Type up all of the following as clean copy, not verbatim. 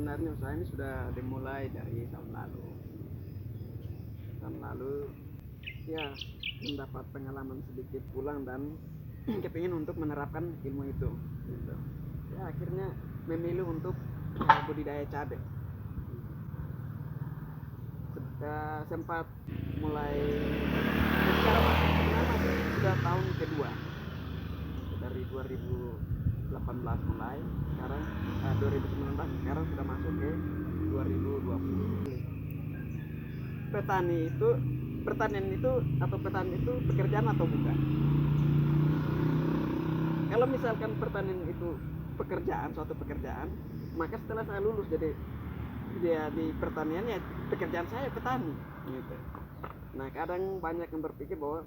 sebenarnya usaha ini sudah dimulai dari tahun lalu. Tahun lalu ya mendapat pengalaman sedikit pulang dan kepingin untuk menerapkan ilmu itu. Gitu. Ya akhirnya memilih untuk budidaya cabai. Sempat mulai secara sebenarnya sudah tahun kedua dari 2018 mulai, sekarang 2019, sekarang sudah masuk ke 2020. Pertanian itu atau petani itu pekerjaan atau bukan? Kalau misalkan pertanian itu pekerjaan, suatu pekerjaan, maka setelah saya lulus jadi dia di pertanian, ya pekerjaan saya petani gitu. Nah kadang banyak yang berpikir bahwa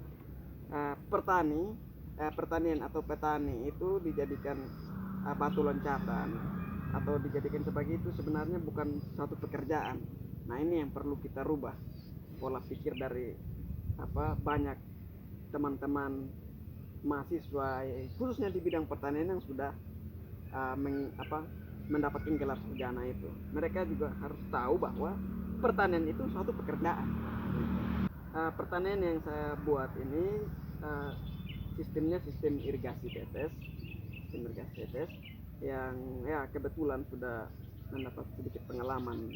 pertanian atau petani itu dijadikan batu loncatan atau dijadikan sebagai itu, sebenarnya bukan suatu pekerjaan. Nah ini yang perlu kita rubah pola pikir dari banyak teman-teman mahasiswa khususnya di bidang pertanian yang sudah mendapatkan gelar sarjana itu. Mereka juga harus tahu bahwa pertanian itu suatu pekerjaan. Pertanian yang saya buat ini sistemnya sistem irigasi tetes, yang ya kebetulan sudah mendapat sedikit pengalaman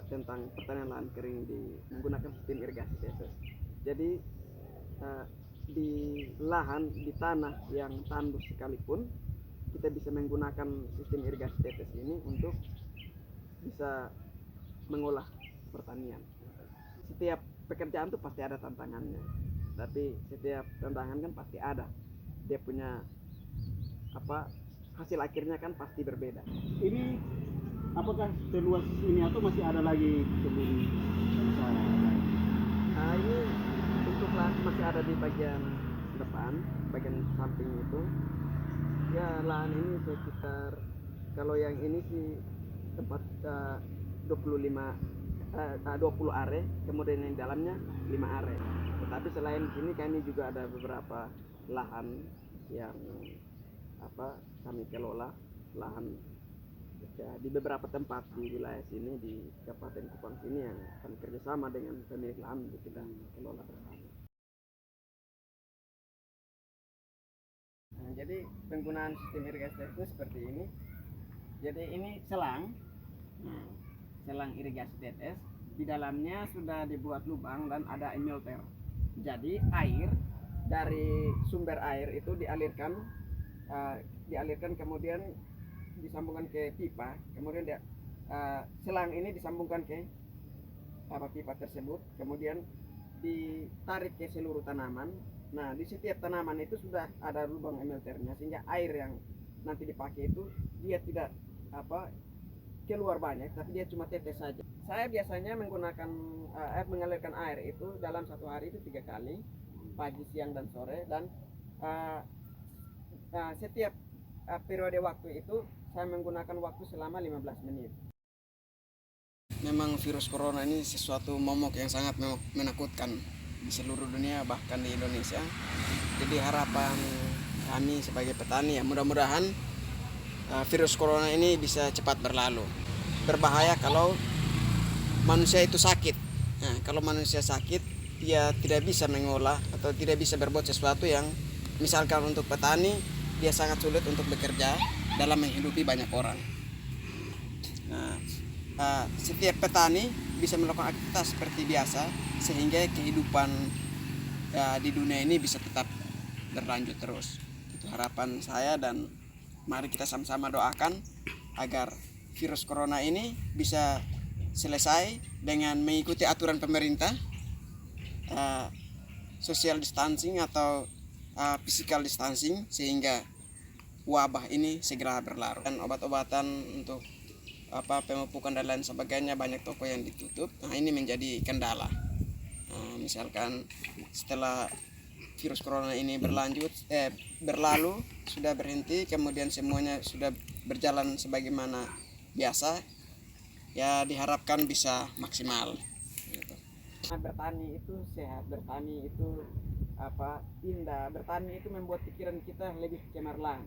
tentang pertanian lahan kering menggunakan sistem irigasi tetes. Jadi di tanah yang tandus sekalipun kita bisa menggunakan sistem irigasi tetes ini untuk bisa mengolah pertanian. Setiap pekerjaan tuh pasti ada tantangannya, tapi setiap tantangan kan pasti ada dia punya hasil akhirnya kan pasti berbeda. Ini apakah seluas ini atau masih ada lagi kebun? Ini untuk masih ada di bagian depan, bagian samping itu. Ya lahan ini sekitar, kalau yang ini sih tempat 20 are, kemudian yang dalamnya 5 are. Tetapi selain sini kami juga ada beberapa lahan yang kami kelola, lahan ya, di beberapa tempat di wilayah sini, di Kabupaten Kupang sini, yang kami kerjasama dengan pemilik lahan untuk kita kelola bersama. Nah, jadi penggunaan sistem irigasi itu seperti ini. Jadi ini selang irigasi tetes, di dalamnya sudah dibuat lubang dan ada emulter. Jadi air dari sumber air itu dialirkan kemudian disambungkan ke pipa, kemudian selang ini disambungkan ke pipa tersebut, kemudian ditarik ke seluruh tanaman. Nah di setiap tanaman itu sudah ada lubang emulternya, sehingga air yang nanti dipakai itu dia tidak keluar banyak, tapi dia cuma tetes saja. Saya biasanya menggunakan mengalirkan air itu dalam satu hari itu 3 kali, pagi, siang, dan sore, dan setiap periode waktu itu saya menggunakan waktu selama 15 menit. Memang virus corona ini sesuatu momok yang sangat menakutkan di seluruh dunia, bahkan di Indonesia. Jadi harapan kami sebagai petani, ya mudah-mudahan virus corona ini bisa cepat berlalu. Berbahaya kalau manusia itu sakit. Nah, kalau manusia sakit, dia tidak bisa mengolah atau tidak bisa berbuat sesuatu yang, misalkan untuk petani, dia sangat sulit untuk bekerja dalam menghidupi banyak orang. Nah, setiap petani bisa melakukan aktivitas seperti biasa, sehingga kehidupan di dunia ini bisa tetap berlanjut terus. Itu harapan saya, dan mari kita sama-sama doakan agar virus corona ini bisa selesai dengan mengikuti aturan pemerintah, social distancing atau physical distancing, sehingga wabah ini segera berlalu. Dan obat-obatan untuk pemupukan dan lain sebagainya, banyak toko yang ditutup. Nah ini menjadi kendala. Misalkan setelah virus corona ini berlalu, sudah berhenti, kemudian semuanya sudah berjalan sebagaimana biasa, ya diharapkan bisa maksimal gitu. Bertani itu sehat, bertani itu indah, bertani itu membuat pikiran kita lebih cemerlang.